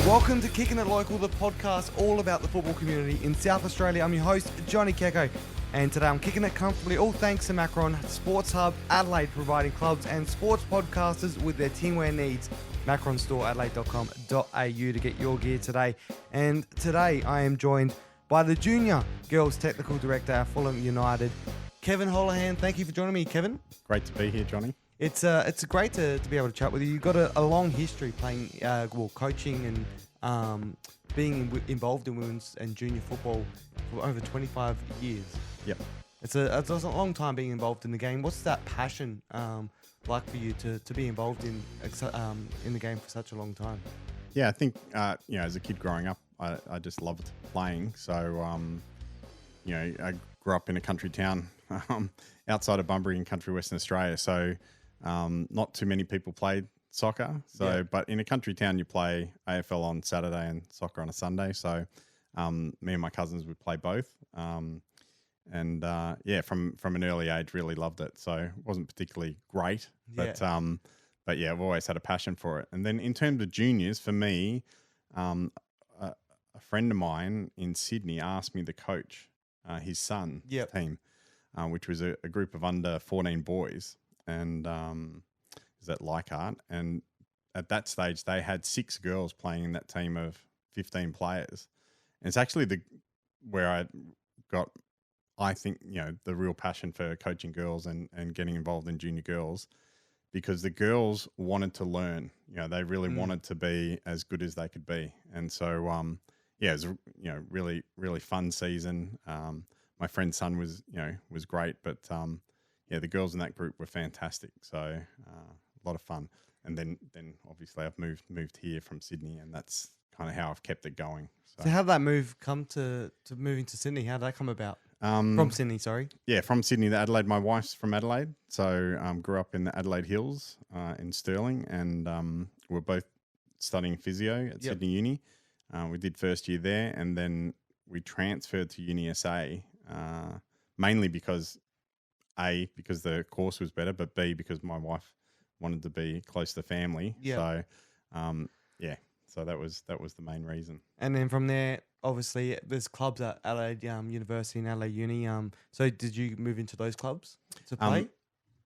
Welcome to Kicking It Local, the podcast all about the football community in South Australia. I'm your host, Johnny Kecko, and today I'm kicking it comfortably, all thanks to Macron Sports Hub Adelaide, providing clubs and sports podcasters with their teamwear needs. macronstoreadelaide.com.au to get your gear today. And today I am joined by the Junior Girls Technical Director at Fulham United, Kevin Holohan. Thank you for joining me, Kevin. Great to be here, Johnny. It's great to be able to chat with you. You've got a long history playing, coaching and being involved in women's and junior football for over 25 years. Yep. It's a long time being involved in the game. What's that passion like for you to be involved in the game for such a long time? Yeah, I think, as a kid growing up, I just loved playing. So, I grew up in a country town outside of Bunbury in country Western Australia. So, not too many people played soccer. So, yeah. But in a country town, you play AFL on Saturday and soccer on a Sunday. So, me and my cousins would play both. From an early age, really loved it. So, it wasn't particularly great, but I've always had a passion for it. And then in terms of juniors, for me, a friend of mine in Sydney asked me to coach his son team, which was a group of under 14 boys. And is at Leichhardt, and at that stage they had 6 girls playing in that team of 15 players, and it's actually where I got, I think, the real passion for coaching girls and getting involved in junior girls, because the girls wanted to learn. They really wanted to be as good as they could be, and so it was really, really fun season. My friend's son was great, but the girls in that group were fantastic. So a lot of fun. And then obviously I've moved here from Sydney, and that's kind of how I've kept it going. So how did that move come to moving to Sydney? How did that come about? From Sydney, sorry. Yeah, from Sydney to Adelaide. My wife's from Adelaide. So grew up in the Adelaide Hills in Stirling, and we're both studying physio at Sydney Uni. We did first year there, and then we transferred to Uni SA, mainly because because the course was better, but B, because my wife wanted to be close to family. Yeah. So, so that was the main reason. And then from there, obviously, there's clubs at Adelaide University and Adelaide Uni. So did you move into those clubs to play?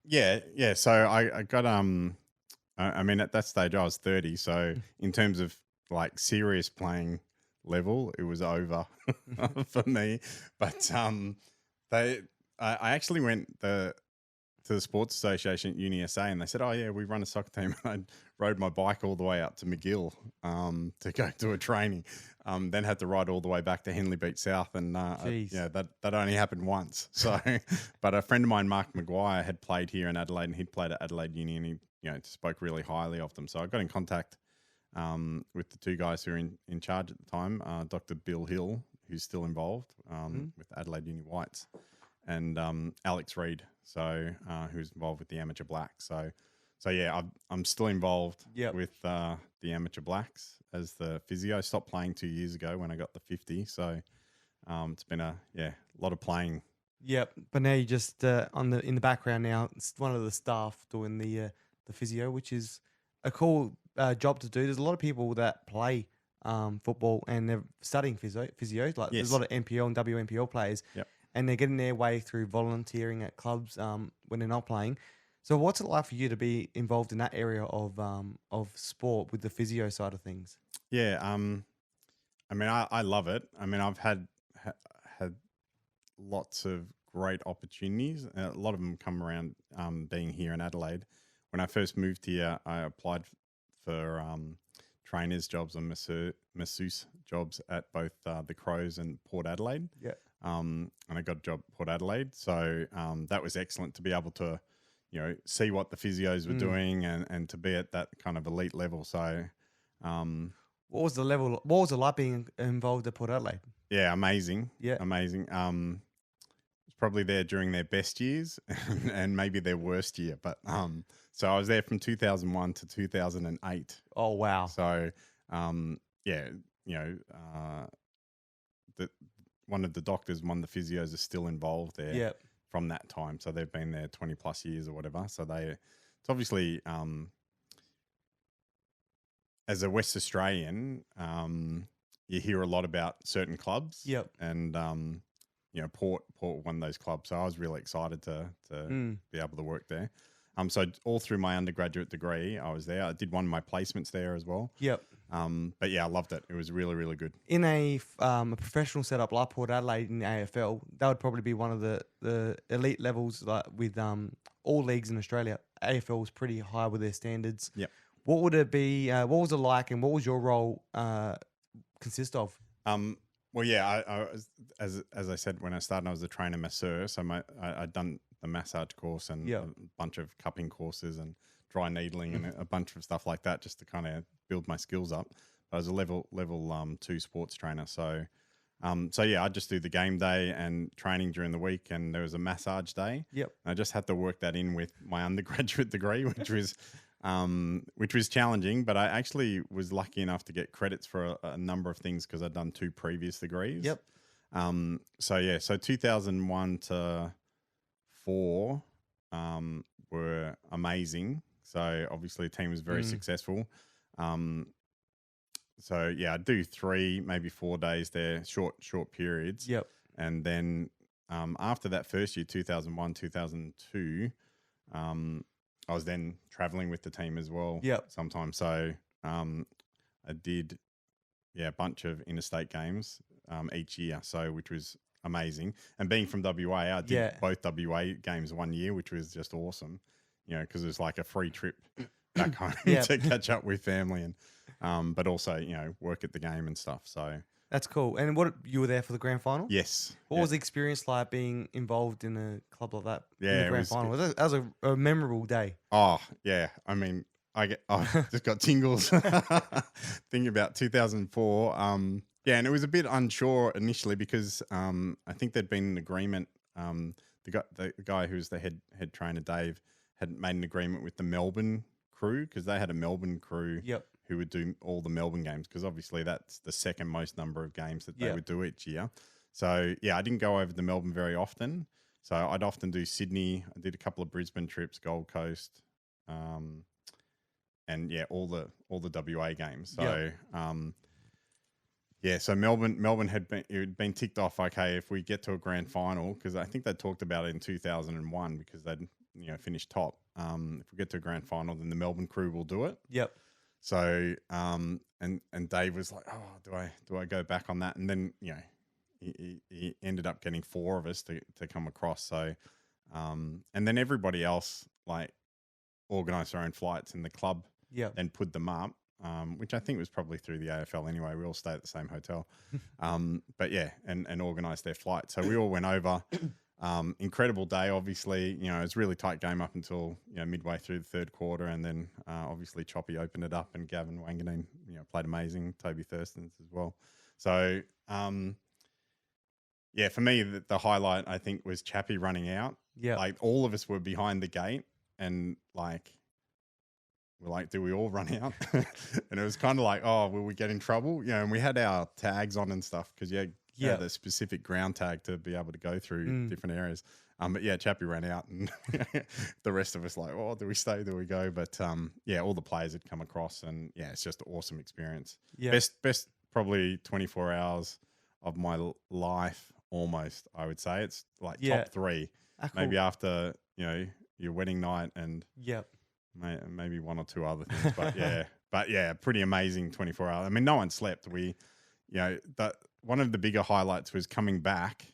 Yeah. So I got at that stage I was 30. So in terms of like serious playing level, it was over for me. But I actually went to the Sports Association at Uni SA, and they said, "Oh yeah, we run a soccer team." I rode my bike all the way up to McGill to go to a training. Then had to ride all the way back to Henley Beach South, and that only happened once. So, but a friend of mine, Mark Maguire, had played here in Adelaide, and he'd played at Adelaide Uni, and he spoke really highly of them. So I got in contact with the two guys who were in charge at the time, Dr. Bill Hill, who's still involved with Adelaide Uni Whites, and Alex Reid, who's involved with the Amateur Blacks. So yeah, I'm still involved with the Amateur Blacks as the physio. Stopped playing 2 years ago when I got the 50. So it's been a lot of playing. Yep, but now you just in the background now. It's one of the staff doing the physio, which is a cool job to do. There's a lot of people that play football and they're studying physio. Like there's a lot of NPL and WNPL players. Yep. And they're getting their way through volunteering at clubs when they're not playing. So what's it like for you to be involved in that area of sport with the physio side of things? Yeah, I love it. I've had lots of great opportunities. A lot of them come around being here in Adelaide. When I first moved here, I applied for trainers jobs and masseuse jobs at both the Crows and Port Adelaide. Yeah. And I got a job at Port Adelaide. So that was excellent to be able to, see what the physios were doing and to be at that kind of elite level. So what was the level? What was it like being involved at Port Adelaide? Yeah, amazing. Yeah. Amazing. It's probably there during their best years and maybe their worst year. But so I was there from 2001 to 2008. Oh, wow. So, one of the doctors, one of the physios is still involved there. Yeah. from that time. So they've been there 20 plus years or whatever. So it's obviously, as a West Australian, you hear a lot about certain clubs, Yep. and Port won those clubs. So I was really excited to be able to work there. So all through my undergraduate degree, I was there. I did one of my placements there as well. Yep. But yeah, I loved it. It was really, really good. In a professional setup like Port Adelaide in the AFL, that would probably be one of the elite levels, like with all leagues in Australia. AFL is pretty high with their standards. Yep. What would it be? What was it like, and what was your role consist of? Well, yeah, I was, as I said when I started, I was a trainer masseur. So I'd done the massage course and Yep. a bunch of cupping courses and dry needling and a bunch of stuff like that, just to kind of build my skills up. I was a level 2 sports trainer, so yeah, I just do the game day and training during the week, and there was a massage day. Yep. And I just had to work that in with my undergraduate degree, which was challenging, but I actually was lucky enough to get credits for a number of things because I'd done 2 previous degrees. Yep. So 2001 to 4 were amazing. So obviously the team was very successful. So yeah, I'd do 3, maybe 4 days there, short periods. Yep. And then after that first year, 2001, 2002, I was then traveling with the team as well. Yep. Sometimes. So I did, a bunch of interstate games each year. So which was amazing. And being from WA, I did both WA games one year, which was just awesome. Because it was like a free trip back home to catch up with family and but also work at the game and stuff. So that's cool. And you were there for the grand final? Yes. What was the experience like being involved in a club like that? Yeah, in the grand final. That was a memorable day. Oh yeah, I mean, I just got tingles thinking about 2004. And it was a bit unsure initially because I think there'd been an agreement. The guy who was the head trainer, Dave, had made an agreement with the Melbourne crew because they had a Melbourne crew who would do all the Melbourne games because obviously that's the second most number of games that they would do each year. So yeah, I didn't go over to Melbourne very often. So I'd often do Sydney. I did a couple of Brisbane trips, Gold Coast, and yeah, all the WA games. So so Melbourne had been ticked off. Okay, if we get to a grand final, because I think they talked about it in 2001 because they'd finished top. If we get to a grand final, then the Melbourne crew will do it. Yep. So and Dave was like, oh, do I go back on that? And then he ended up getting 4 of us to come across. So and then everybody else like organised their own flights, and the club then put them up. Which I think was probably through the AFL anyway. We all stay at the same hotel. But yeah, and organised their flight. So we all went over. Incredible day, obviously. It was a really tight game up until midway through the third quarter, and then obviously Choppy opened it up, and Gavin Wanganeen played amazing. Toby Thurston's as well. So for me the highlight I think was Chappie running out. Yeah, like all of us were behind the gate, and like we're like, do we all run out? And it was kind of like, oh, will we get in trouble? And we had our tags on and stuff because you had a specific ground tag to be able to go through different areas. But yeah, Chappie ran out, and the rest of us like, oh, do we stay? Do we go? But all the players had come across, and yeah, it's just an awesome experience. Yeah. Best probably 24 hours of my life, almost. I would say it's like top 3, maybe after your wedding night and maybe 1 or 2 other things. But yeah, pretty amazing 24 hours. I mean, no one slept. We, that one of the bigger highlights was coming back.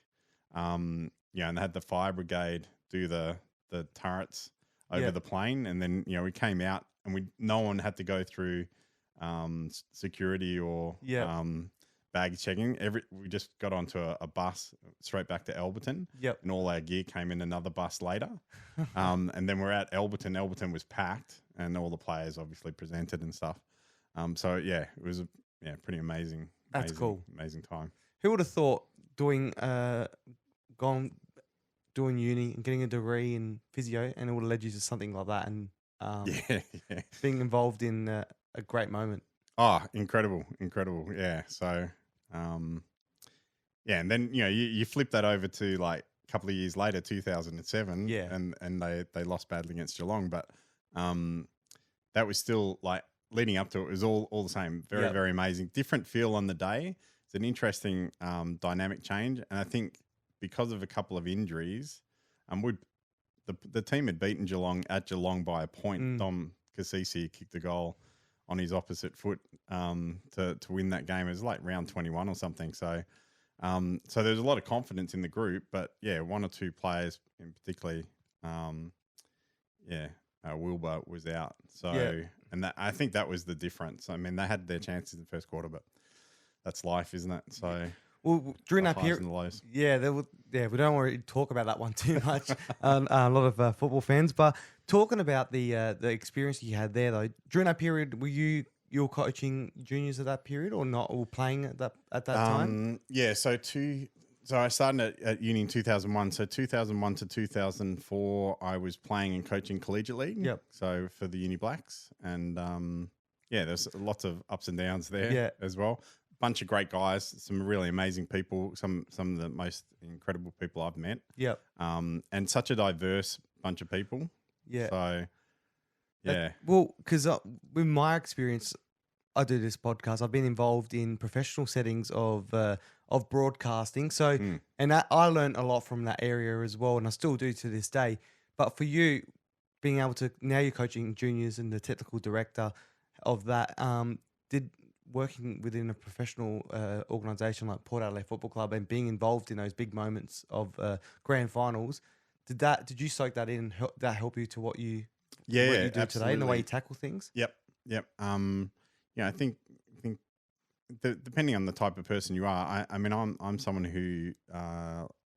And they had the fire brigade do the turrets over the plane, and then we came out, and no one had to go through security or baggage checking. We just got onto a bus straight back to Alberton. Yep. And all our gear came in another bus later. And then we're at Alberton. Alberton was packed, and all the players obviously presented and stuff. So yeah, it was pretty amazing. That's cool. Amazing time. Who would have thought doing uni and getting a degree in physio, and it would have led you to something like that, and being involved in a great moment. Oh, incredible. Yeah. So, and then, you flip that over to like a couple of years later, 2007, Yeah. and they lost badly against Geelong, but um, that was still like leading up to it was all the same. Very, Yep. very amazing. Different feel on the day. It's an interesting dynamic change, and I think because of a couple of injuries, we the team had beaten Geelong at Geelong by a point. Mm. Dom Cassisi kicked a goal on his opposite foot to win that game. It was like round 21 or something. So there's a lot of confidence in the group, but yeah, one or two players in particularly, Wilbur was out. Yeah. So, and that I think that was the difference. I mean, they had their chances in the first quarter, but that's life, isn't it? So Well, during the that highs period, and the lows. yeah, we don't want to talk about that one too much. A lot of football fans, but talking about the experience you had there though, during that period, were you were coaching juniors at that period or not, or playing at that time? Yeah, so I started at uni in 2001. So 2001 to 2004, I was playing and coaching collegiate league. Yep. So for the Uni Blacks, and yeah, there's lots of ups and downs there Yeah. as well. Bunch of great guys, some really amazing people, some of the most incredible people I've met. Yep. And such a diverse bunch of people. Yeah. So yeah, Well, because with my experience, I do this podcast. I've been involved in professional settings of broadcasting. So, Mm. and I learned a lot from that area as well, and I still do to this day. But for you, being able to now you're coaching juniors and the technical director of that, did working within a professional organisation like Port Adelaide Football Club and being involved in those big moments of grand finals, did you soak that in? And that help you to what you yeah, do today and the way you absolutely. tackle things? Yep. Yeah, I think depending on the type of person you are, I mean, I'm someone who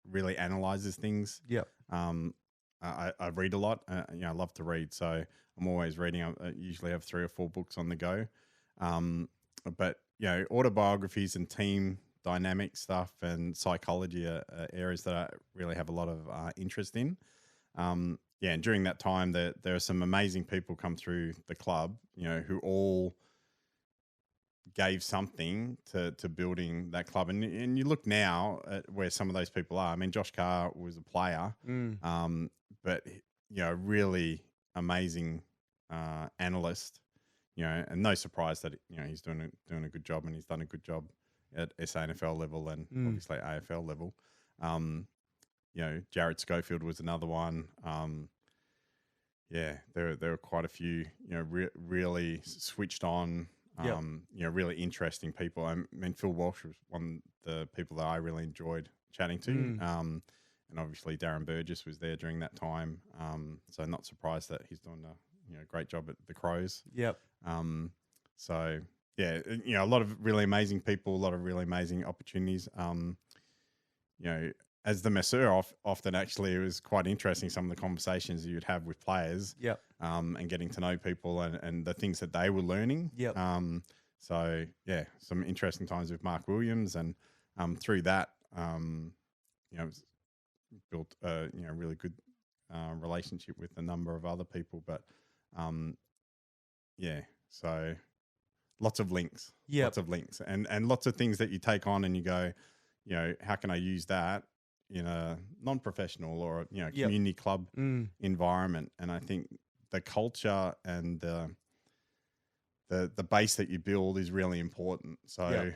really analyzes things. Yep. I read a lot. I love to read, so I'm always reading. I usually have 3 or 4 books on the go. But autobiographies and team dynamic stuff and psychology are areas that I really have a lot of interest in. And during that time, there are some amazing people come through the club, who all gave something to building that club. And you look now at where some of those people are. I mean, Josh Carr was a player, but really amazing analyst. And no surprise that he's doing a good job, and he's done a good job at SANFL level and obviously AFL level. Jared Schofield was another one. There were quite a few, really switched on, Yep. really interesting people. I mean, Phil Walsh was one of the people that I really enjoyed chatting to. And obviously Darren Burgess was there during that time. So not surprised that he's doing a great job at the Crows. Yep. So yeah, a lot of really amazing people, a lot of really amazing opportunities. As the masseur, often actually it was quite interesting some of the conversations you'd have with players, Yep. and getting to know people and the things that they were learning. Yep. So yeah, some interesting times with Mark Williams, and through that, built a really good relationship with a number of other people. But so lots of links, Yep. and lots of things that you take on and you go, how can I use that in a non-professional or community club environment? And I think the culture and the base that you build is really important. So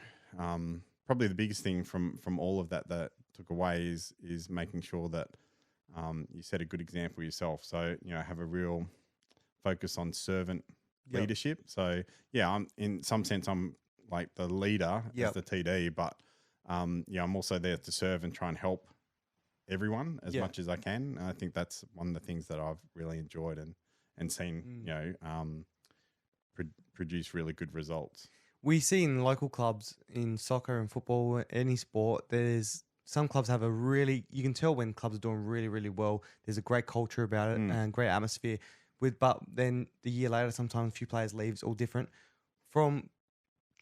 probably the biggest thing from all of that took away is making sure that you set a good example yourself. So have a real focus on servant leadership. So I'm in some sense I'm like the leader as the TD, but I'm also there to serve and try and help everyone as much as I can. And I think that's one of the things that I've really enjoyed and seen, produce really good results. We see in local clubs in soccer and football, any sport, there's some clubs have you can tell when clubs are doing really, really well. There's a great culture about it and great atmosphere. But then the year later, sometimes a few players leaves, all different. From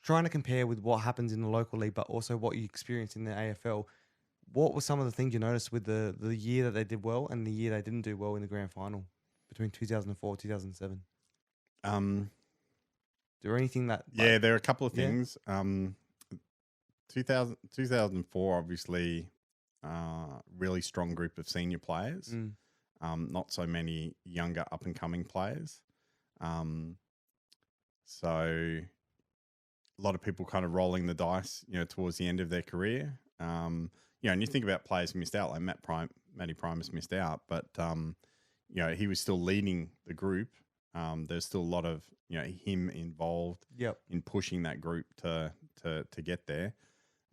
trying to compare with what happens in the local league, but also what you experience in the AFL, what were some of the things you noticed with the year that they did well and the year they didn't do well in the grand final between 2004 2007? Is there anything that... there are a couple of things. 2004, obviously, really strong group of senior players. Mm. Not so many younger up and coming players. So a lot of people kind of rolling the dice, towards the end of their career. And you think about players who missed out, like Matty Primus missed out, but he was still leading the group. There's still a lot of him involved Yep. in pushing that group to get there.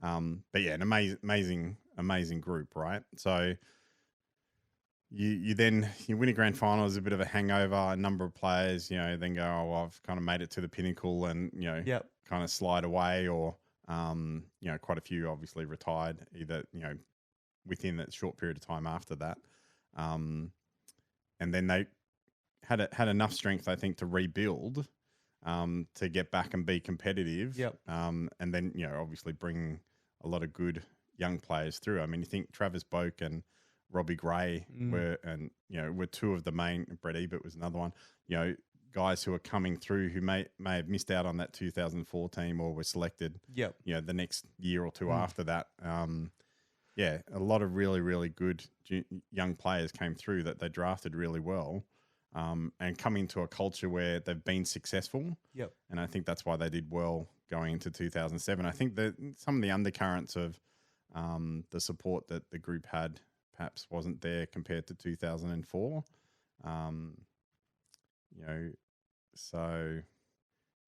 But yeah, an amazing group, right? So you win a grand final as a bit of a hangover. A number of players, then go, oh, well, I've kind of made it to the pinnacle, and Yep. kind of slide away, or quite a few obviously retired either within that short period of time after that, and then they had enough strength, I think, to rebuild, to get back and be competitive. Yep. And then obviously bring a lot of good young players through. I mean, you think Travis Boak and Robbie Gray were two of the main. Brett Ebert was another one. Guys who are coming through who may have missed out on that 2004 team, or were selected. Yep. The next year or two after that. A lot of really, really good young players came through that they drafted really well, and come into a culture where they've been successful. Yep. And I think that's why they did well going into 2007. I think that some of the undercurrents of the support that the group had perhaps wasn't there compared to 2004. So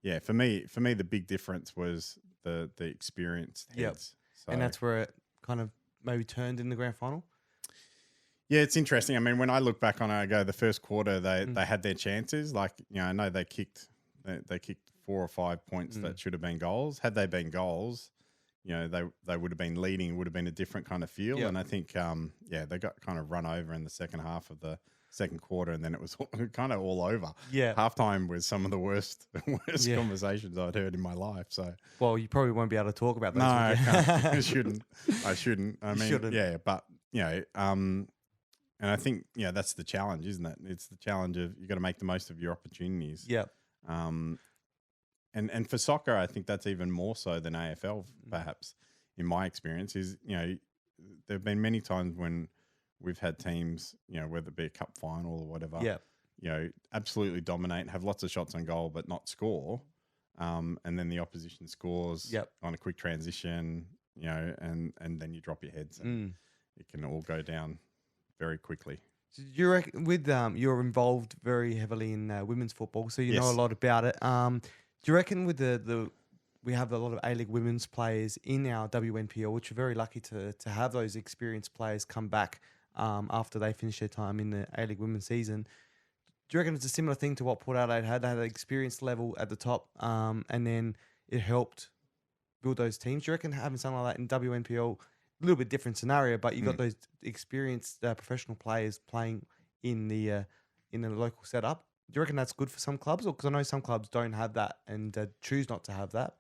yeah, for me, the big difference was the experienced heads. Yep. So, And that's where it kind of maybe turned in the grand final. Yeah, it's interesting. I mean, when I look back on it, I go the first quarter they had their chances. Like, I know they kicked 4 or 5 points that should have been goals. Had they been goals, they would have been leading. It would have been a different kind of feel. Yep. And I think they got kind of run over in the second half of the second quarter, and then it was kind of all over. Yeah. Halftime was some of the worst conversations I'd heard in my life. So, well, you probably won't be able to talk about those. No, I can't. I shouldn't. I mean, shouldn't. Yeah, but and I think that's the challenge, isn't it? It's the challenge of you got to make the most of your opportunities. Yep. And for soccer, I think that's even more so than AFL, perhaps. In my experience, is there have been many times when we've had teams, whether it be a cup final or whatever, absolutely dominate, have lots of shots on goal, but not score. And then the opposition scores on a quick transition, and then you drop your heads, and it can all go down very quickly. So do you reckon you're involved very heavily in women's football, so you know a Yes. lot about it. Do you reckon with the we have a lot of A-League women's players in our WNPL, which are very lucky to have those experienced players come back after they finish their time in the A-League women's season. Do you reckon it's a similar thing to what Port Adelaide had? They had an experience level at the top, and then it helped build those teams. Do you reckon having something like that in WNPL, a little bit different scenario, but you got those experienced professional players playing in the local setup? Do you reckon that's good for some clubs? Or because I know some clubs don't have that and choose not to have that.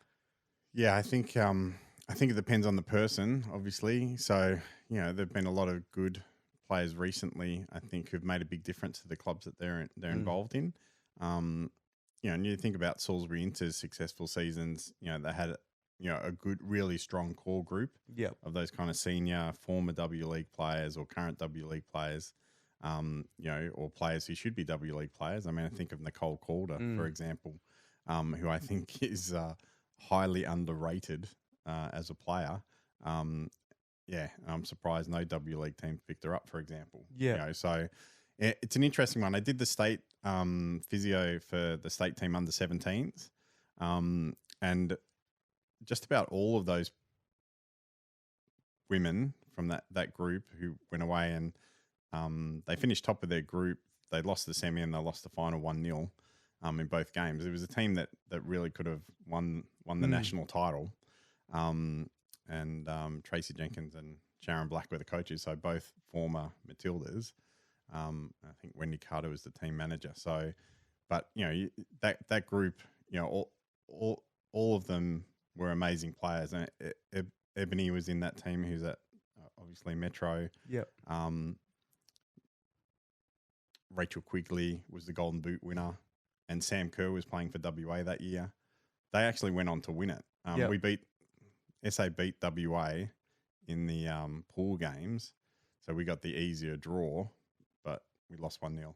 Yeah, I think it depends on the person, obviously. So there've been a lot of good players recently, I think, who've made a big difference to the clubs that they're involved in. And you think about Salisbury Inter's successful seasons. They had a good, really strong core group of those kind of senior, former W League players or current W League players, or players who should be W League players. I mean, I think of Nicole Calder, for example, who I think is highly underrated as a player. I'm surprised no W League team picked her up, for example. So it's an interesting one. I did the state physio for the state team under 17s, and just about all of those women from that group who went away and they finished top of their group. They lost the semi and they lost the final 1-0 in both games. It was a team that really could have won the national title. And Tracy Jenkins and Sharon Black were the coaches, so both former Matildas. I think Wendy Carter was the team manager. So, but that group, all of them were amazing players, and Ebony was in that team, who's at obviously Metro. Rachel Quigley was the Golden Boot winner, and Sam Kerr was playing for WA that year. They actually went on to win it. SA beat WA in the pool games, so we got the easier draw, but we lost 1-0,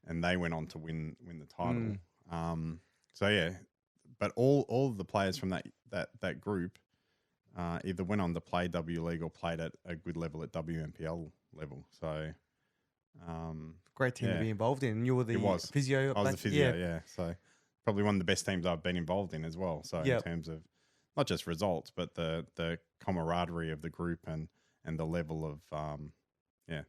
and they went on to win the title. So yeah, but all of the players from that group either went on to play W League or played at a good level at WMPL level. So Great team to yeah, be involved in. And you were it the was. physio I was back. the physio, yeah. So probably one of the best teams I've been involved in as well. So in Yep. terms of not just results, but the camaraderie of the group and the level of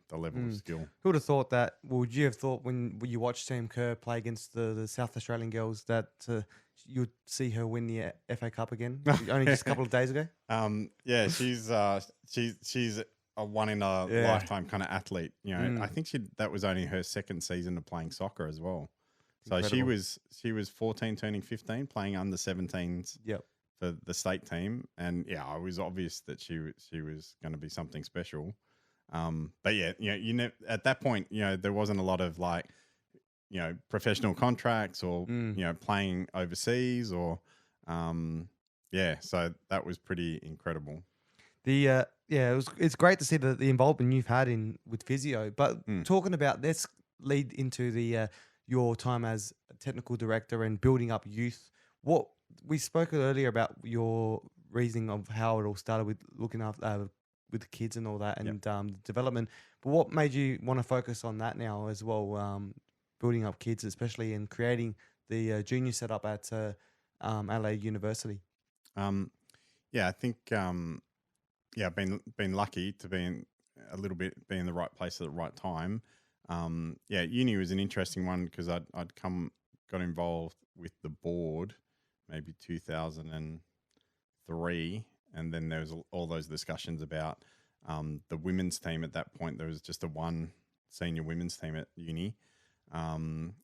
the level of skill. Who would have thought that? Would you have thought when you watched Sam Kerr play against the South Australian girls that you'd see her win the FA Cup again? Only just a couple of days ago. Yeah, she's a one in a lifetime kind of athlete. You know, I think that was only her second season of playing soccer as well. So Incredible. she was 14, turning 15, playing under 17s Yep. for the state team, and yeah, it was obvious that she was going to be something special. But yeah, at that point, there wasn't a lot of like, professional contracts or playing overseas or so that was pretty incredible. It's great to see the involvement you've had in with physio. But talking about let's lead into the your time as a technical director and building up youth. What we spoke earlier about your reasoning of how it all started with looking after with the kids and all that and development. But what made you want to focus on that now as well? Building up kids, especially and creating the junior setup at LA University. I think I've been lucky to be in the right place at the right time. Uni was an interesting one because I'd got involved with the board maybe 2003, and then there was all those discussions about the women's team. At that point, there was just one senior women's team at uni, and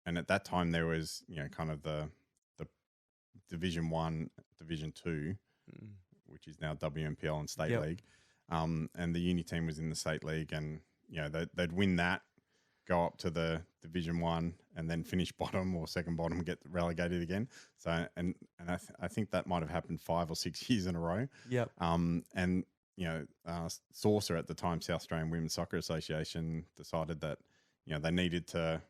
at that time there was kind of the Division 1, Division 2, which is now WMPL and State League. And the uni team was in the State League, and they'd win that, go up to the Division 1, and then finish bottom or second bottom, get relegated again. So and I think that might have happened 5 or 6 years in a row. Yep. And Saucer at the time, South Australian Women's Soccer Association, decided that they needed to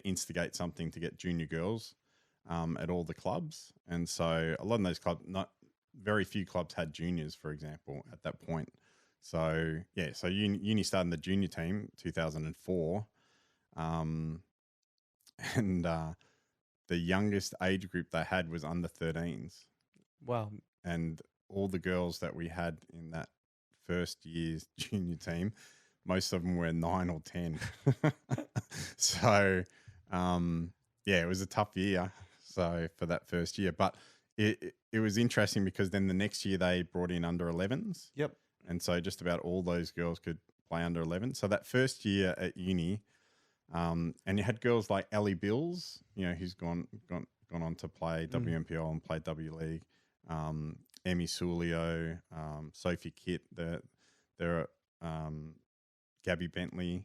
instigate something to get junior girls at all the clubs. And so a lot of those clubs, not very few clubs had juniors, for example, at that point. So uni started the junior team 2004, and the youngest age group they had was under 13s. Wow. And all the girls that we had in that first year's junior team, most of them were 9 or 10. So it was a tough year. So for that first year, but it was interesting because then the next year they brought in under 11s. Yep. And so just about all those girls could play under 11. So that first year at uni, and you had girls like Ellie Bills, who's gone on to play WMPL and play W League. Emmy Sulio, Sophie Kitt, there are Gabby Bentley,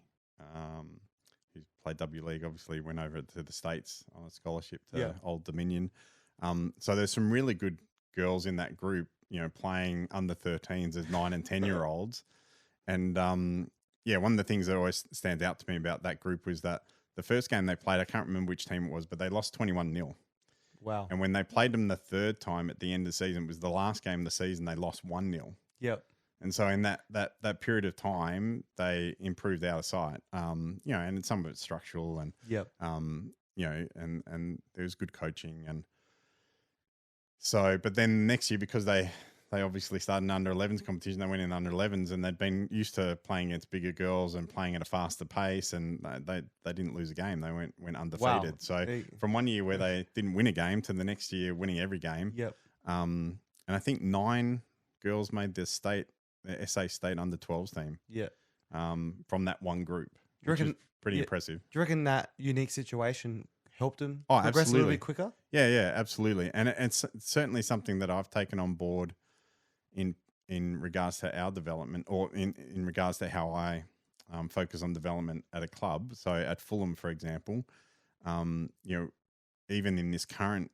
who's played W League, obviously went over to the States on a scholarship to Old Dominion. So there's some really good girls in that group, playing under 13s as 9 and 10-year-olds. And one of the things that always stands out to me about that group was that the first game they played, I can't remember which team it was, but they lost 21-0. Wow. And when they played them the third time at the end of the season, it was the last game of the season, they lost 1-0. Yep. And so in that period of time, they improved out of sight. And some of it's structural and and there was good coaching. And so, but then next year, because they obviously started an under 11s competition, they went in under 11s, and they'd been used to playing against bigger girls and playing at a faster pace, and they didn't lose a game. They went undefeated. Wow. So from one year where they didn't win a game to the next year winning every game. Yep. And I think 9 girls made the SA State under 12s team. Yeah. From that one group. Do you reckon? Pretty impressive. Do you reckon that unique situation helped them progress absolutely. a little bit quicker? Yeah, absolutely. And it's certainly something that I've taken on board in regards to our development, or in regards to how I focus on development at a club. So at Fulham, for example, even in this current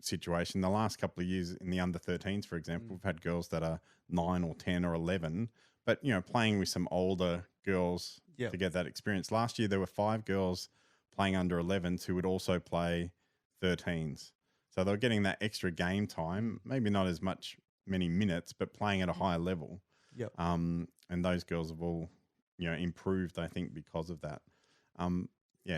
situation. The last couple of years in the under 13s, for example, we've had girls that are 9 or 10 or 11, but playing with some older girls Yep. to get that experience. Last year there were 5 girls playing under 11s who would also play 13s. So they were getting that extra game time, maybe not as many minutes, but playing at a higher level. Yep. And those girls have all, improved, I think, because of that.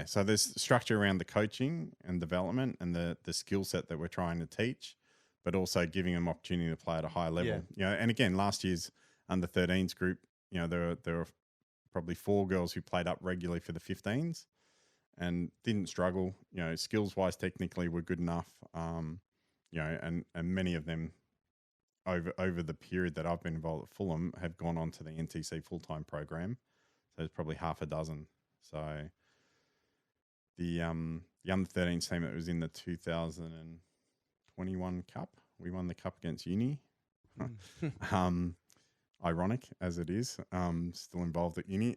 So there's structure around the coaching and development and the skill set that we're trying to teach, but also giving them opportunity to play at a high level. And again, last year's under 13s group, there were probably 4 girls who played up regularly for the 15s and didn't struggle. Skills wise, technically, were good enough. And many of them over the period that I've been involved at Fulham have gone on to the NTC full-time program. So there's probably half a dozen. So the under 13s team that was in the 2021 Cup, we won the Cup against Uni. Ironic as it is, still involved at Uni.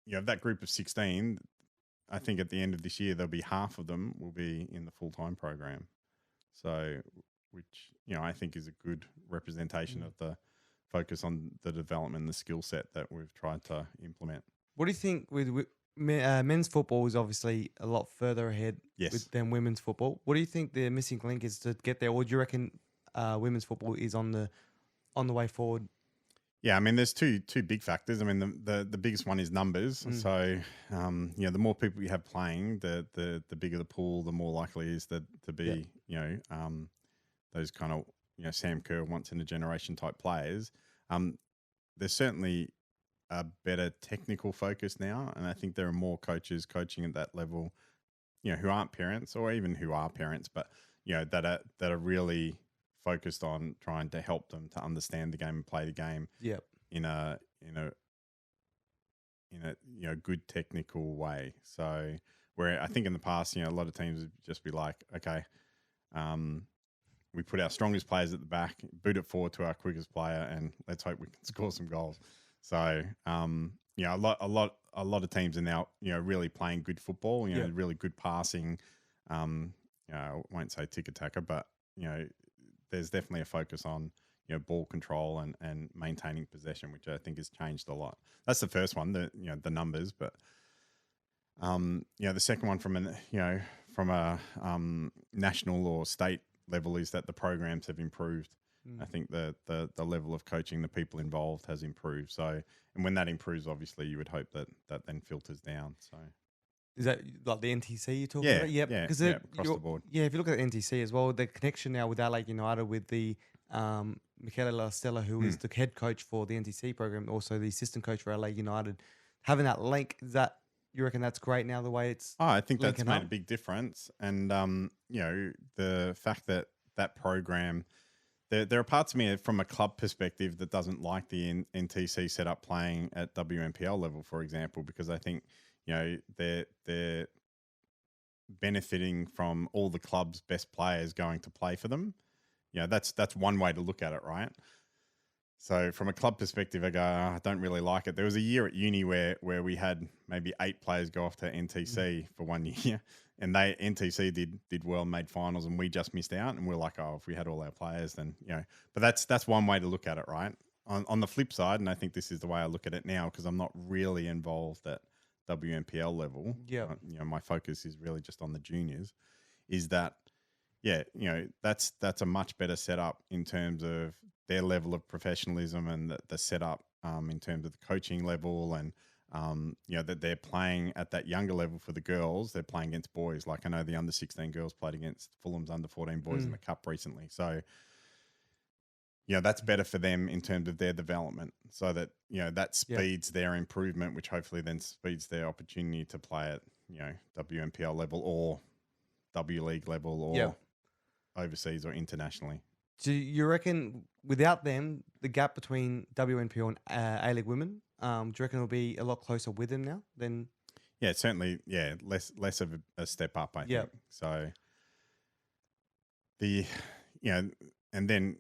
That group of 16, I think at the end of this year, there'll be half of them will be in the full-time program. So, which, I think is a good representation of the focus on the development and the skill set that we've tried to implement. What do you think with men's football is obviously a lot further ahead than women's football? What do you think the missing link is to get there? Or do you reckon women's football is on the way forward? Yeah, I mean, there's two big factors. I mean, the biggest one is numbers. So, the more people you have playing, the bigger the pool, the more likely it is that to be, those kind of, Sam Kerr once in a generation type players. There's certainly a better technical focus now, and I think there are more coaches coaching at that level, who aren't parents or even who are parents, but that are really focused on trying to help them to understand the game and play the game in a good technical way. So where I think in the past, a lot of teams would just be like, okay, we put our strongest players at the back, boot it forward to our quickest player, and let's hope we can score some goals. So a lot of teams are now really playing good football, really good passing. I won't say tiki-taka, but there's definitely a focus on ball control and maintaining possession, which I think has changed a lot. That's the first one, the numbers, but the second one from a national or state level is that the programs have improved. I think the level of coaching, the people involved has improved. So, and when that improves, obviously you would hope that then filters down. So. Is that like the NTC you're talking about? Yep. Across the board. Yeah, if you look at the NTC as well, the connection now with Adelaide United with the Michele La Stella, who is the head coach for the NTC program, also the assistant coach for Adelaide United, having that link, you reckon that's great now the way it's I think that's made a big difference. And, the fact that program, there are parts of me from a club perspective that doesn't like the NTC set up playing at WNPL level, for example, because I think, they're benefiting from all the club's best players going to play for them. That's one way to look at it, right? So from a club perspective, I go, I don't really like it. There was a year at uni where we had maybe 8 players go off to NTC for 1 year, and NTC did well, made finals, and we just missed out. And we're like, oh, if we had all our players, then But that's one way to look at it, right? On the flip side, and I think this is the way I look at it now, because I'm not really involved at WNPL level. My focus is really just on the juniors. Is that that's a much better setup in terms of their level of professionalism and the setup in terms of the coaching level and that they're playing at that younger level for the girls. They're playing against boys. Like I know the under 16 girls played against Fulham's under 14 boys in the cup recently. So that's better for them in terms of their development, so that that speeds their improvement, which hopefully then speeds their opportunity to play at WNPL level or W League level or overseas or internationally. Do you reckon without them, the gap between WNPL and A-League women, do you reckon it'll be a lot closer with them now than? Yeah, certainly. Yeah, less of a step up, I think. So and then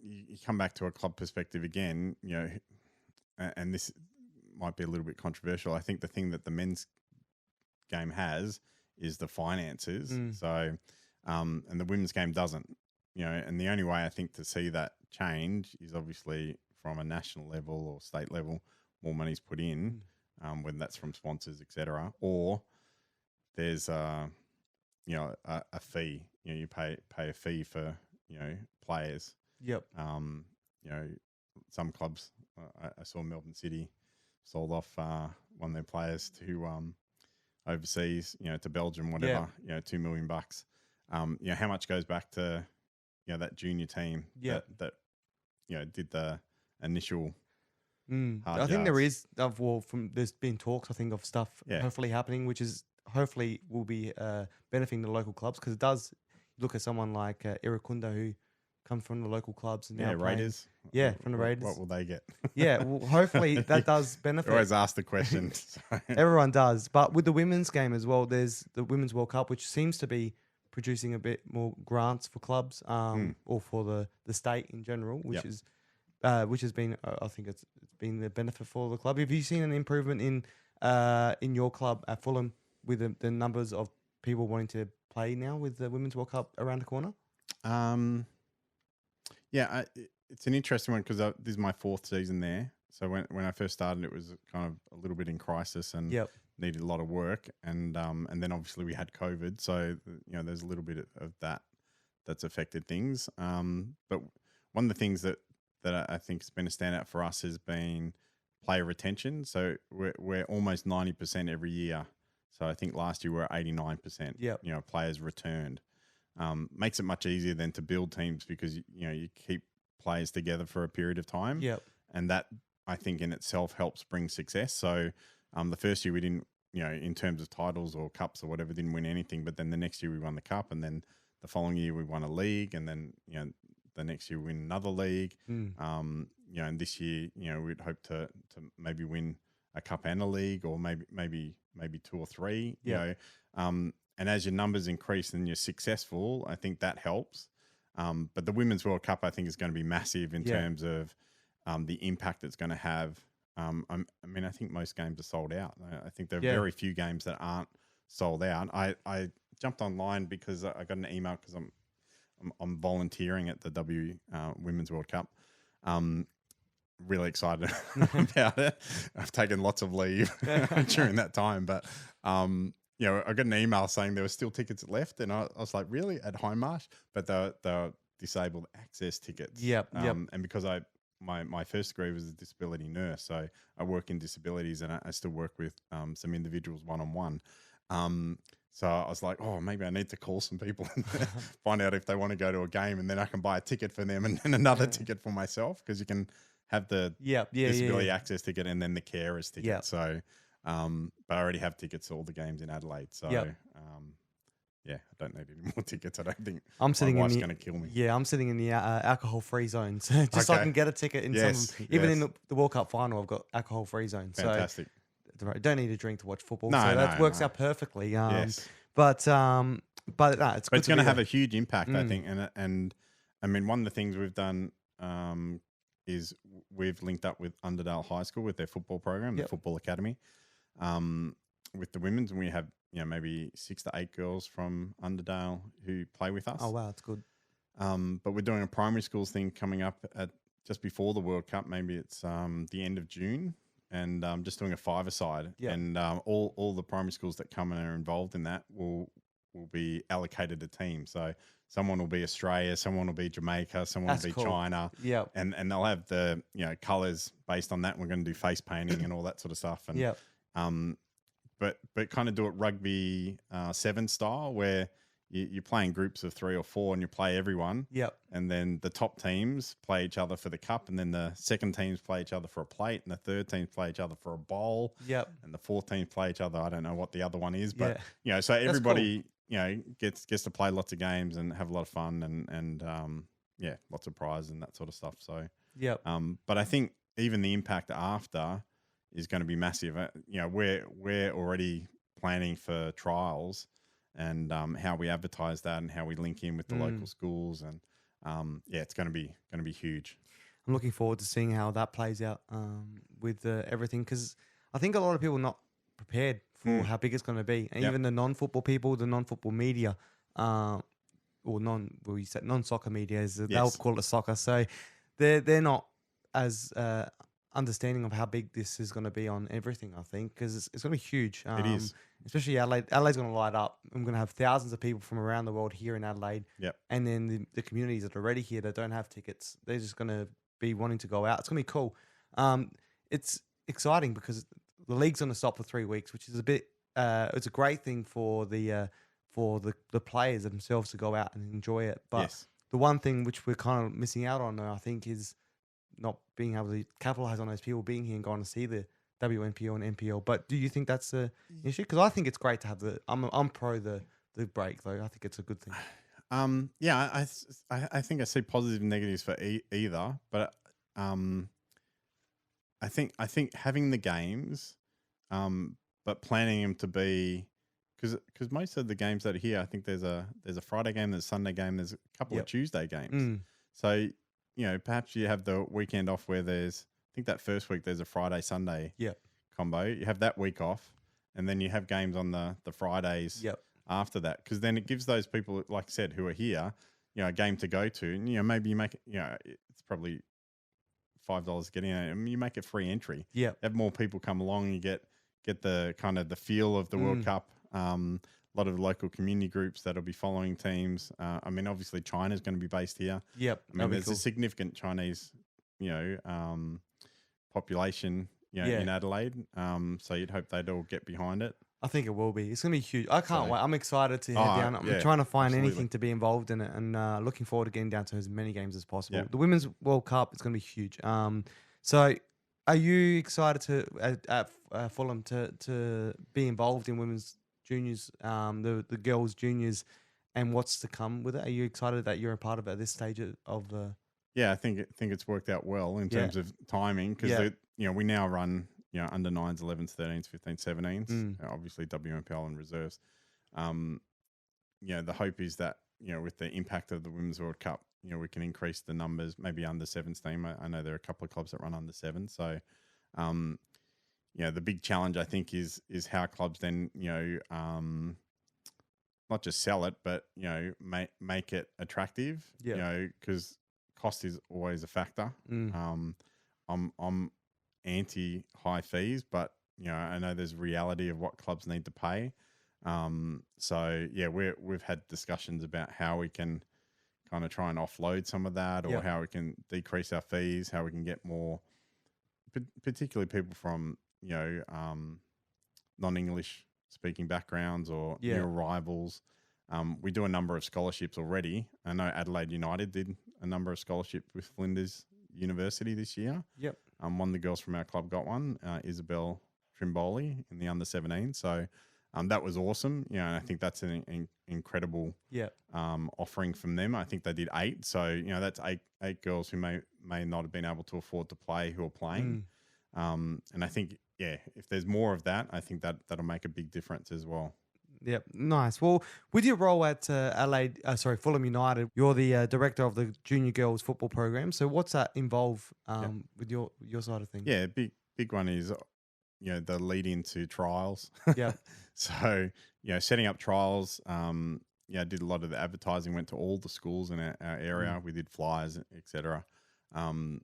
you come back to a club perspective again, and this might be a little bit controversial. I think the thing that the men's game has is the finances. Mm. So, and the women's game doesn't, and the only way I think to see that change is obviously from a national level or state level, more money's put in, whether that's from sponsors, etc., or there's a fee. You pay a fee for players. Yep. You know, some clubs. I saw Melbourne City sold off one of their players to overseas. To Belgium, whatever. $2 million. How much goes back to that junior team that did the initial hard I think there yards. is there's been talks, I think, of stuff hopefully happening, which is hopefully will be benefiting the local clubs, because it does look at someone like Irukunda, who comes from the local clubs and now playing. Raiders. From the Raiders. What will they get? Well, hopefully that does benefit. You always ask the question. Everyone does, but with the women's game as well, there's the Women's World Cup, which seems to be producing a bit more grants for clubs, or for the state in general, which is which has been, I think it's been the benefit for the club. Have you seen an improvement in your club at Fulham with the numbers of people wanting to play now with the Women's World Cup around the corner? It's an interesting one because this is my 4th season there. So when I first started, it was kind of a little bit in crisis and needed a lot of work, and then obviously we had COVID, so there's a little bit of that's affected things. But one of the things that I think has been a standout for us has been player retention. So we're almost 90% every year. So I think last year we were 89%. Players returned. Makes it much easier then to build teams because you keep players together for a period of time. And that, I think, in itself helps bring success. So the first year we didn't, in terms of titles or cups or whatever, didn't win anything. But then the next year we won the cup, and then the following year we won a league, and then the next year we win another league. And this year we'd hope to maybe win a cup and a league, or maybe 2 or 3. And as your numbers increase and you're successful, I think that helps. But the Women's World Cup, I think, is going to be massive in terms of the impact it's going to have. I think most games are sold out. I think there are very few games that aren't sold out. I jumped online because I got an email because I'm volunteering at the Women's World Cup. Really excited about it. I've taken lots of leave during that time, but I got an email saying there were still tickets left, and I was like, really, at Hindmarsh? But they're disabled access tickets. And because my first degree was a disability nurse, so I work in disabilities, and I still work with some individuals one-on-one. So I was like, oh, maybe I need to call some people and find out if they want to go to a game, and then I can buy a ticket for them and then another ticket for myself, because you can have the disability access ticket and then the carers ticket. So, but I already have tickets to all the games in Adelaide. So, I don't need any more tickets. I don't think my wife's going to kill me. Yeah, I'm sitting in the alcohol-free zone, so so I can get a ticket in some. Even in the World Cup final, I've got alcohol-free zone. Fantastic. So don't need a drink to watch football. No, so that works out perfectly. Yes. But it's good. It's going to have a huge impact, I think. And I mean, one of the things we've done is we've linked up with Underdale High School with their football program, the football academy, with the women's, and we have maybe 6 to 8 girls from Underdale who play with us. Oh wow, that's good. But we're doing a primary schools thing coming up at just before the World Cup. Maybe it's the end of June, and just doing a 5-a-side. And all the primary schools that come and are involved in that will be allocated a team. So someone will be Australia, someone will be Jamaica, someone will be China. And they'll have the colours based on that. And we're going to do face painting and all that sort of stuff. And but kind of do it rugby 7 style, where you're playing groups of 3 or 4 and you play everyone. And then the top teams play each other for the cup, and then the second teams play each other for a plate, and the third teams play each other for a bowl. And the fourth teams play each other. I don't know what the other one is, but so everybody gets to play lots of games and have a lot of fun, and lots of prizes and that sort of stuff. So but I think even the impact after is going to be massive. We're already planning for trials and how we advertise that and how we link in with the local schools, and it's going to be huge. I'm looking forward to seeing how that plays out with everything, because I think a lot of people are not prepared for how big it's going to be, and Yep. even the non-football people, the non-football media, uh, or well, you said non-soccer media is they'll Yes, call it soccer, so they're not as understanding of how big this is going to be on everything. I think because it's going to be huge. it is. Especially Adelaide. Adelaide's going to light up. I'm going to have thousands of people from around the world here in Adelaide, Yep. and then the communities that are already here that don't have tickets, they're just going to be wanting to go out. It's going to be cool. It's exciting because the league's going to stop for 3 weeks, which is a bit. It's a great thing for the players themselves to go out and enjoy it. But Yes. the one thing which we're kind of missing out on, I think, is not being able to capitalize on those people being here and going to see the WNPL and NPL. But do you think that's the issue? Because I think it's great to have the. I'm pro the break though. I think it's a good thing. Yeah, I think I see positive and negatives for either, but I think having the games, but planning them to be because most of the games that are here, I think there's a Friday game, there's a Sunday game, there's a couple of Yep. Tuesday games. Mm. So perhaps you have the weekend off where there's I think that first week there's a Friday Sunday Yep. combo. You have that week off, and then you have games on the Fridays Yep. after that, because then it gives those people, like I said, who are here, a game to go to, and maybe you make it, it's probably $5 getting in, and you make it free entry. Yep. Have more people come along, you get the kind of the feel of the World Cup. A lot of local community groups that'll be following teams. I mean, obviously China's going to be based here. Yep. I mean, there's a significant Chinese, population, in Adelaide. So you'd hope they'd all get behind it. I think it will be. It's gonna be huge. I can't wait. I'm excited to head down. I'm yeah, trying to find absolutely. anything to be involved in it, and looking forward to getting down to as many games as possible. Yeah. The Women's World Cup is gonna be huge. So are you excited to at Fulham to be involved in women's juniors, the girls juniors, and what's to come with it? Are you excited that you're a part of it at this stage of the? Yeah, I think it's worked out well in terms of timing, because we now run under 9s, 11s, 13s, 15s, 17s, obviously WMPL and reserves. The hope is that with the impact of the Women's World Cup, we can increase the numbers, maybe under 7s team. I know there are a couple of clubs that run under 7, so the big challenge I think is how clubs then not just sell it, but make it attractive. Because cost is always a factor. I'm anti high fees, but I know there's reality of what clubs need to pay. So we've had discussions about how we can kind of try and offload some of that, or how we can decrease our fees, how we can get more, particularly people from non-English speaking backgrounds or new arrivals. We do a number of scholarships already. I know Adelaide United did a number of scholarships with Flinders University this year. Yep. One of the girls from our club got one, Isabel Trimboli, in the under 17. So that was awesome. And I think that's an incredible offering from them. I think they did 8. So, that's eight girls who may not have been able to afford to play who are playing. And I think, if there's more of that, I think that'll make a big difference as well. Yep, nice. Well, with your role at Fulham United, you're the director of the junior girls football program. So what's that involve with your side of things? Yeah, big one is the lead into trials. Yeah. So setting up trials. I did a lot of the advertising. Went to all the schools in our area. We did flyers, etc. And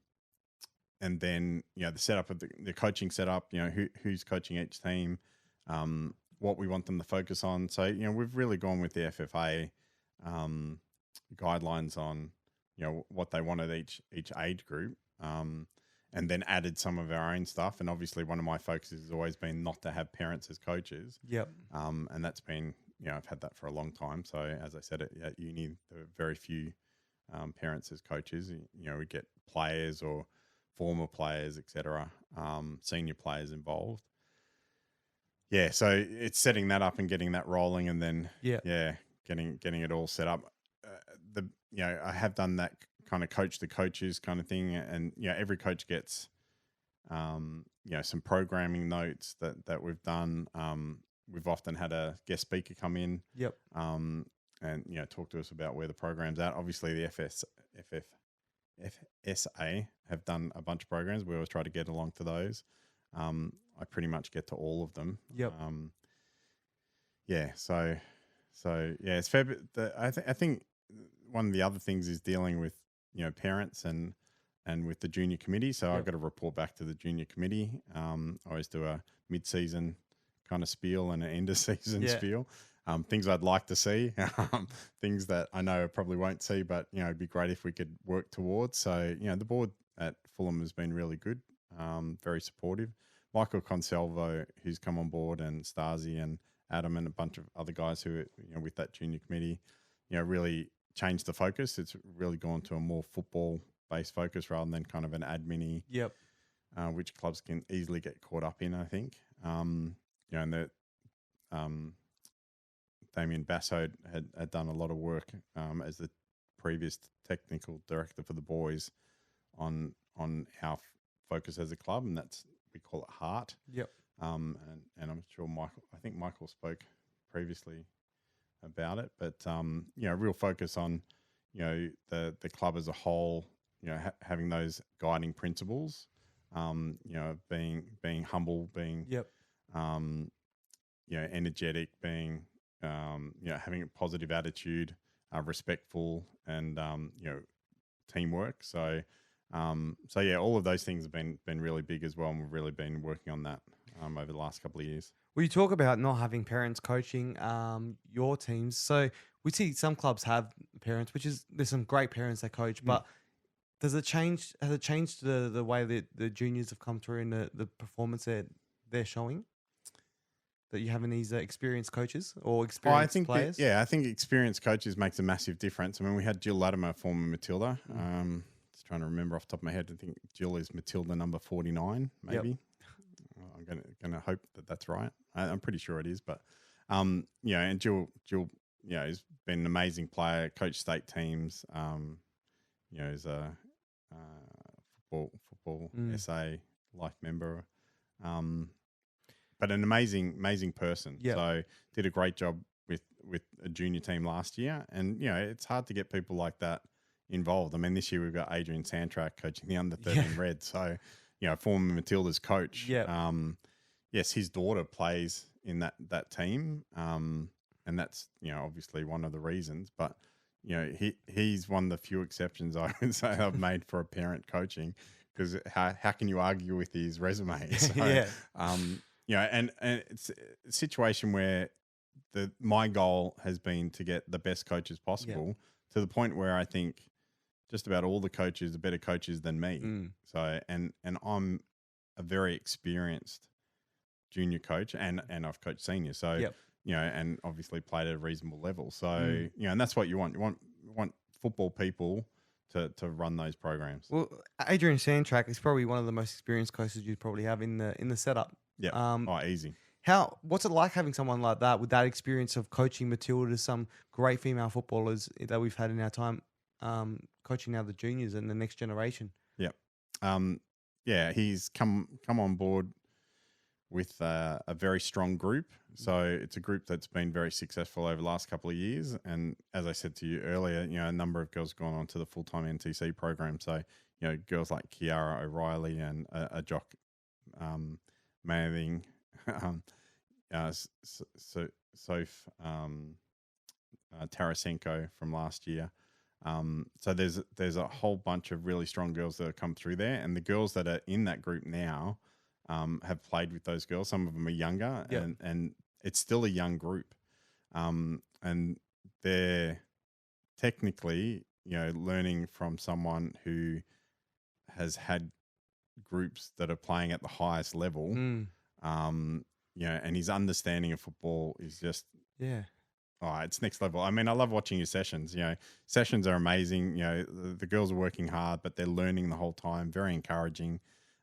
then the setup of the coaching setup. Who's coaching each team. What we want them to focus on. So, we've really gone with the FFA guidelines on, what they want at each age group, and then added some of our own stuff. And obviously one of my focuses has always been not to have parents as coaches. Yep. And that's been, I've had that for a long time. So as I said, at uni, there were very few parents as coaches. We get players or former players, etc., senior players involved. Yeah, so it's setting that up and getting that rolling, and then getting it all set up. I have done that kind of coach the coaches kind of thing, and every coach gets some programming notes that we've done. We've often had a guest speaker come in, and talk to us about where the program's at. Obviously, the FSA have done a bunch of programs. We always try to get along to those. I pretty much get to all of them. Yep. yeah, so yeah, it's fair. Bit, I think one of the other things is dealing with parents and with the junior committee. So I've Yep. got to report back to the junior committee. I always do a mid-season kind of spiel and an end of season Yeah. spiel. Things I'd like to see, things that I know I probably won't see, but it'd be great if we could work towards. So the board at Fulham has been really good, very supportive. Michael Consalvo, who's come on board, and Stasi and Adam and a bunch of other guys who are with that junior committee, really changed the focus. It's really gone to a more football based focus rather than kind of an admin Yep. which clubs can easily get caught up in, I think. And that um, Damien Basso had done a lot of work as the previous technical director for the boys on our focus as a club, and that's we call it Heart. Yep. And I'm sure Michael spoke previously about it, but real focus on the club as a whole, having those guiding principles, being humble, being Yep. energetic, being having a positive attitude, respectful, and teamwork. So yeah, all of those things have been really big as well, and we've really been working on that over the last couple of years. Well, you talk about not having parents coaching your teams. So we see some clubs have parents, which is there's some great parents that coach, Mm. but does it change? Has it changed the way that the juniors have come through and the performance that they're showing? That you having these experienced coaches or Oh, I experienced think that players? I think experienced coaches makes a massive difference. I mean, we had Jill Latimer, former Matilda. Just trying to remember off the top of my head. I think Jill is Matilda number 49, Yep. maybe. I'm gonna hope that that's right. I'm pretty sure it is, but and Jill, has been an amazing player, coached state teams. Is a football Mm. SA life member. Um, but an amazing person. Yep. So did a great job with a junior team last year, and it's hard to get people like that involved. I mean, this year we've got Adrian Sandtrack coaching the under 13 Yeah. Reds, so former Matilda's coach. Yep. Yes, his daughter plays in that team, and that's obviously one of the reasons. But he's one of the few exceptions I would say I've made for a parent coaching, because how can you argue with his resume? So, Yeah. and it's a situation where my goal has been to get the best coaches possible, to the point where I think just about all the coaches are better coaches than me. Mm. So and I'm a very experienced junior coach, and I've coached senior. So Yep. and obviously played at a reasonable level. So Mm. and that's what you want. You want football people to run those programs. Well, Adrian Sandtrack is probably one of the most experienced coaches you probably have in the setup. Yeah. Um, Easy. what's it like having someone like that with that experience of coaching Matilda, some great female footballers that we've had in our time, coaching now the juniors and the next generation? Yeah. He's come on board with a very strong group. So it's a group that's been very successful over the last couple of years. And as I said to you earlier, a number of girls gone on to the full-time NTC program. So, girls like Kiara O'Reilly and a Jock Manning, Soph Tarasenko from last year. So there's a whole bunch of really strong girls that have come through there, and the girls that are in that group now have played with those girls. Some of them are younger, Yep. and it's still a young group, and they're technically learning from someone who has had groups that are playing at the highest level. Mm. And his understanding of football is just Yeah. it's next level. I mean, I love watching his sessions. Sessions are amazing. The girls are working hard, but they're learning the whole time. Very encouraging.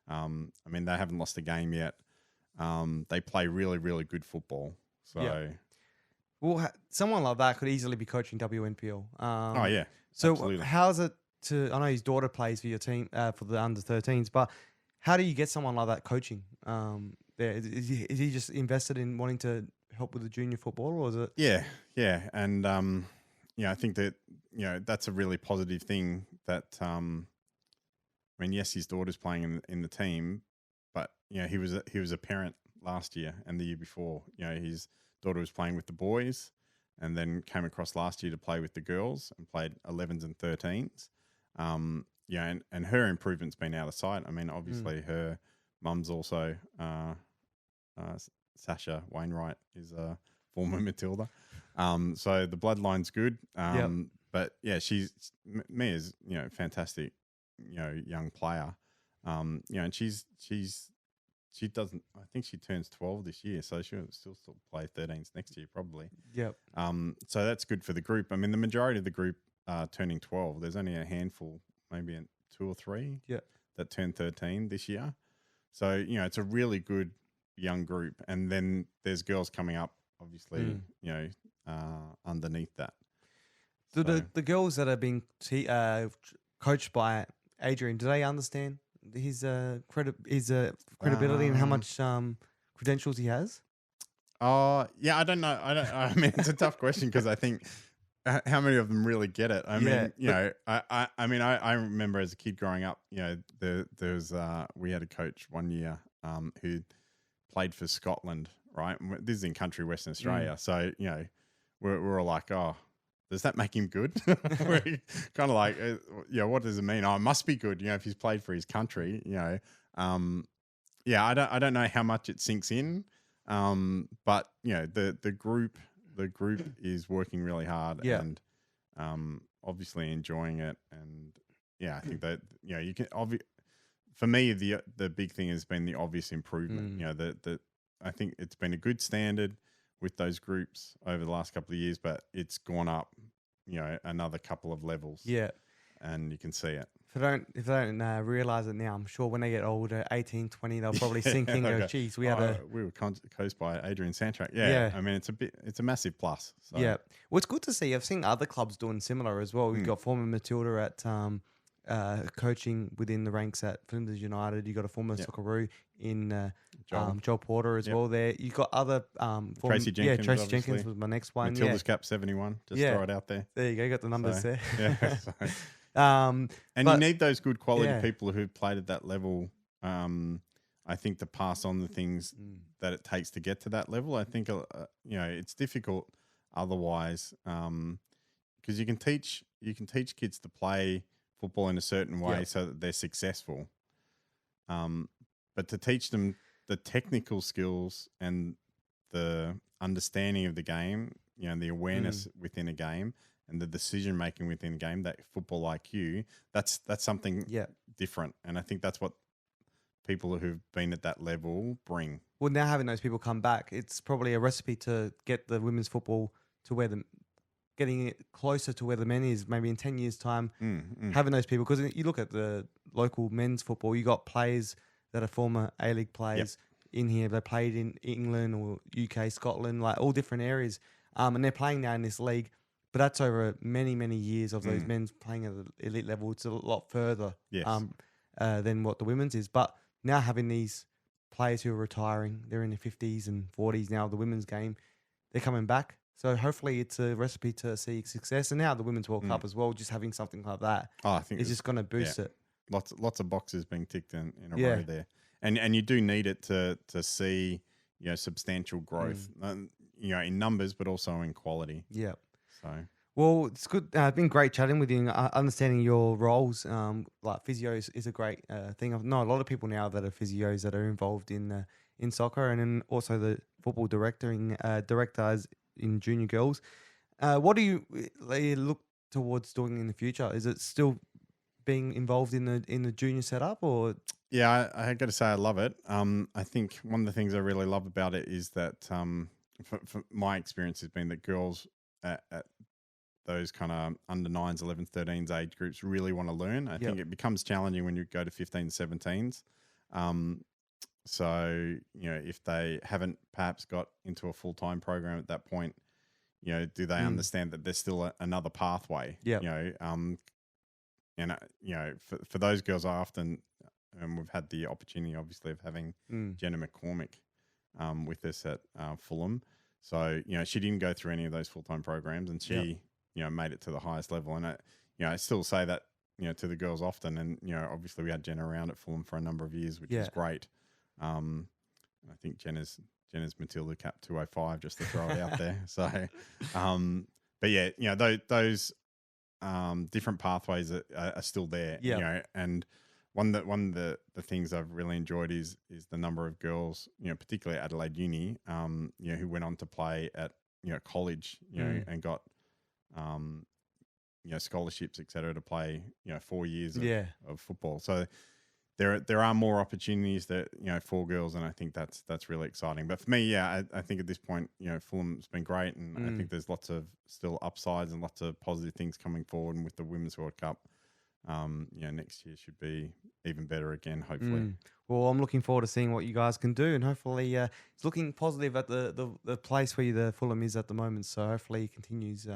I mean, they haven't lost a game yet. They play really, really good football. So, Yeah. Well, someone like that could easily be coaching WNPL. yeah, So absolutely. how's it to? I know his daughter plays for your team for the under 13s, but how do you get someone like that coaching? There is he just invested in wanting to help with the junior football, or is it? Yeah, and I think that that's a really positive thing. That I mean, yes, his daughter's playing in the team, but he was a parent last year and the year before. His daughter was playing with the boys, and then came across last year to play with the girls and played 11s and 13s. And her improvement's been out of sight. I mean, Mm. obviously her mum's also Sasha Wainwright is a former Matilda. So the bloodline's good. Yep. But yeah, Mia's, fantastic, young player. And she doesn't, I think she turns 12 this year, so she'll still play 13s next year probably. Yep. So that's good for the group. I mean, the majority of the group are turning 12. There's only a handful, maybe 2 or 3 that turn 13 this year. So, it's a really good young group. And then there's girls coming up, obviously, underneath that. Do the girls that are being coached by Adrian, do they understand his credibility and how much credentials he has? Yeah, I don't know. I mean, it's a tough question because I think how many of them really get it. I mean, I remember as a kid growing up, there was we had a coach one year who played for Scotland, right? This is in country Western Australia, so we're all like, oh, does that make him good? We're kind of like, what does it mean? Oh, it must be good, if he's played for his country, I don't know how much it sinks in, but the group is working really hard and obviously enjoying it, and I think that you can for me the big thing has been the obvious improvement. I think it's been a good standard with those groups over the last couple of years, but it's gone up, another couple of levels. Yeah. And you can see it. If they don't realize it now, I'm sure when they get older, 18, 20, they'll probably sink in and go, geez, we were coached by Adrian Santrak. Yeah. I mean, it's a massive plus. So. Yeah. Well, it's good to see. I've seen other clubs doing similar as well. We've got former Matilda at coaching within the ranks at Flinders United. You got a former Socceroo in Joel Porter as well. There, you got other Tracy Jenkins. Yeah, Tracy Jenkins was my next one. Matilda's Cap 71. Just throw it out there. There you go. You got the numbers there. Yeah. And you need those good quality people who've played at that level. I think to pass on the things that it takes to get to that level. I think it's difficult otherwise because you can teach kids to play football in a certain way so that they're successful. But to teach them the technical skills and the understanding of the game, the awareness within a game and the decision making within a game, that football IQ, that's something different. And I think that's what people who've been at that level bring. Well, now having those people come back, it's probably a recipe to get the women's football to getting it closer to where the men is, maybe in 10 years' time, having those people. Because you look at the local men's football, you got players that are former A-League players in here. They played in England or UK, Scotland, like all different areas. And they're playing now in this league. But that's over many, many years of those men's playing at the elite level. It's a lot further than what the women's is. But now having these players who are retiring, they're in their 50s and 40s now, the women's game, they're coming back. So hopefully it's a recipe to see success. And now the Women's World Cup as well, just having something like that I think is just going to boost it. Lots of boxes being ticked in a row there. And you do need it to see, substantial growth, in numbers, but also in quality. Yeah. So. Well, it's good. It's been great chatting with you and understanding your roles. Like physios is a great thing. I know a lot of people now that are physios that are involved in soccer, and then also the football directors in junior girls. What do you look towards doing in the future? Is it still being involved in the junior setup, or? Yeah, I got to say I love it. I think one of the things I really love about it is that for my experience has been that girls at those kind of under 9s, 11s, 13s age groups really want to learn. I think it becomes challenging when you go to 15s, 17s. So, if they haven't perhaps got into a full-time program at that point, do they understand that there's still another pathway? Yeah. For those girls, I often, and we've had the opportunity, obviously, of having Jenna McCormick with us at Fulham. So, she didn't go through any of those full-time programs, and she, made it to the highest level. And, I still say that, to the girls often. And, obviously we had Jenna around at Fulham for a number of years, which is great. I think Jenna's Matilda cap 205, just to throw it out there. So, but yeah, those different pathways are still there. Yeah. And one of the things I've really enjoyed is the number of girls, particularly at Adelaide Uni, who went on to play at college, and got scholarships, etc., to play 4 years of football. So there are more opportunities that for girls, and I think that's really exciting. But for me, I think at this point, Fulham's been great, and I think there's lots of still upsides and lots of positive things coming forward. And with the Women's World Cup, next year should be even better again, hopefully. Well, I'm looking forward to seeing what you guys can do, and hopefully it's looking positive at the place where the Fulham is at the moment. So hopefully it continues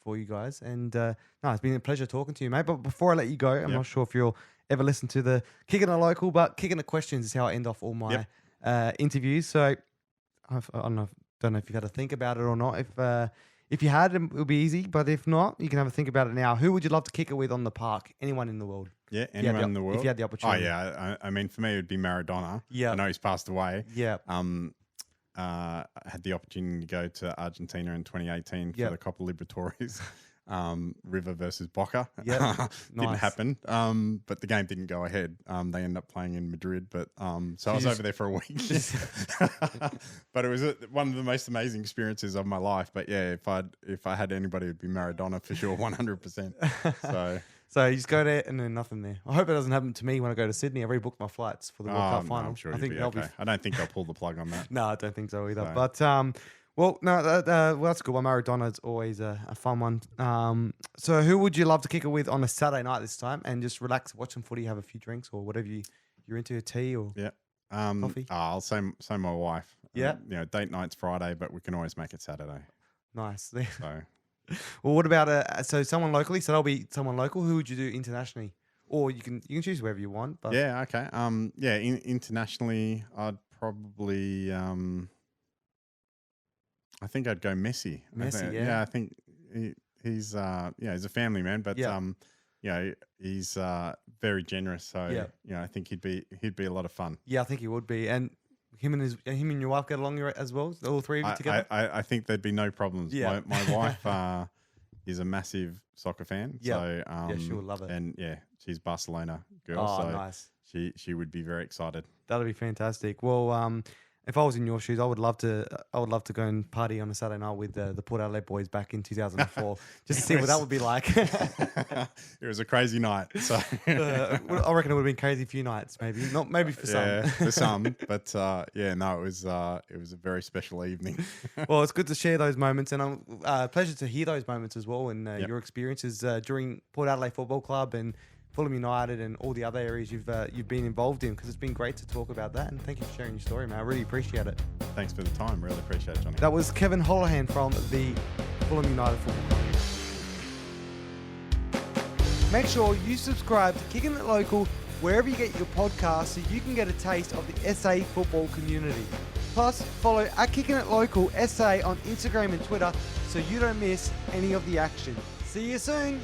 for you guys. And no, it's been a pleasure talking to you, mate. But before I let you go, I'm not sure if you'll ever listen to the Kicking It Local, but Kicking It Questions is how I end off all my interviews. So I don't know if you've had to think about it or not. If you had, it would be easy. But if not, you can have a think about it now. Who would you love to kick it with on the park? Anyone in the world? Yeah, anyone in the world. If you had the opportunity. Oh yeah, I mean, for me, it would be Maradona. Yeah, I know he's passed away. Yeah. I had the opportunity to go to Argentina in 2018 for the Copa Libertadores. River versus Boca. Yeah, didn't happen. But the game didn't go ahead. They ended up playing in Madrid. But so I was over there for a week. But it was one of the most amazing experiences of my life. But yeah, if I had anybody, it'd be Maradona for sure, 100%. So you just go there and then nothing there. I hope it doesn't happen to me when I go to Sydney. I've already booked my flights for the World Cup final. I'm sure I think okay. I don't think they'll pull the plug on that. No, I don't think so either. But well, that's a good one. Maradona is always a fun one. So who would you love to kick it with on a Saturday night this time and just relax, watch some footy, have a few drinks or whatever you're into, tea or coffee? I'll say my wife. Yeah. Date night's Friday, but we can always make it Saturday. Nice. So. Well, what about so someone locally? So that'll be someone local. Who would you do internationally? Or you can choose whoever you want. But yeah, okay. Internationally, I'd probably I think I'd go Messi. I think he's he's a family man, but he's very generous. So I think he'd be a lot of fun. Yeah, I think he would be, and him and your wife get along as well. All three of you together. I think there'd be no problems. Yeah. My wife is a massive soccer fan. Yeah. So she would love it. And she's Barcelona girl. Oh, so nice. She would be very excited. That'll be fantastic. Well, if I was in your shoes, I would love to go and party on a Saturday night with the Port Adelaide boys back in 2004, just to see what that would be like. It was a crazy night. So I reckon it would have been crazy a few nights, maybe not, maybe for some. Yeah, for some, but it was a very special evening. Well, it's good to share those moments, and pleasure to hear those moments as well, and your experiences during Port Adelaide Football Club and Fulham United and all the other areas you've been involved in, because it's been great to talk about that. And thank you for sharing your story, man. I really appreciate it. Thanks for the time. Really appreciate it, Johnny. That was Kevin Holohan from the Fulham United Football Club. Make sure you subscribe to Kicking It Local wherever you get your podcasts so you can get a taste of the SA football community. Plus, follow Kicking It Local SA on Instagram and Twitter so you don't miss any of the action. See you soon.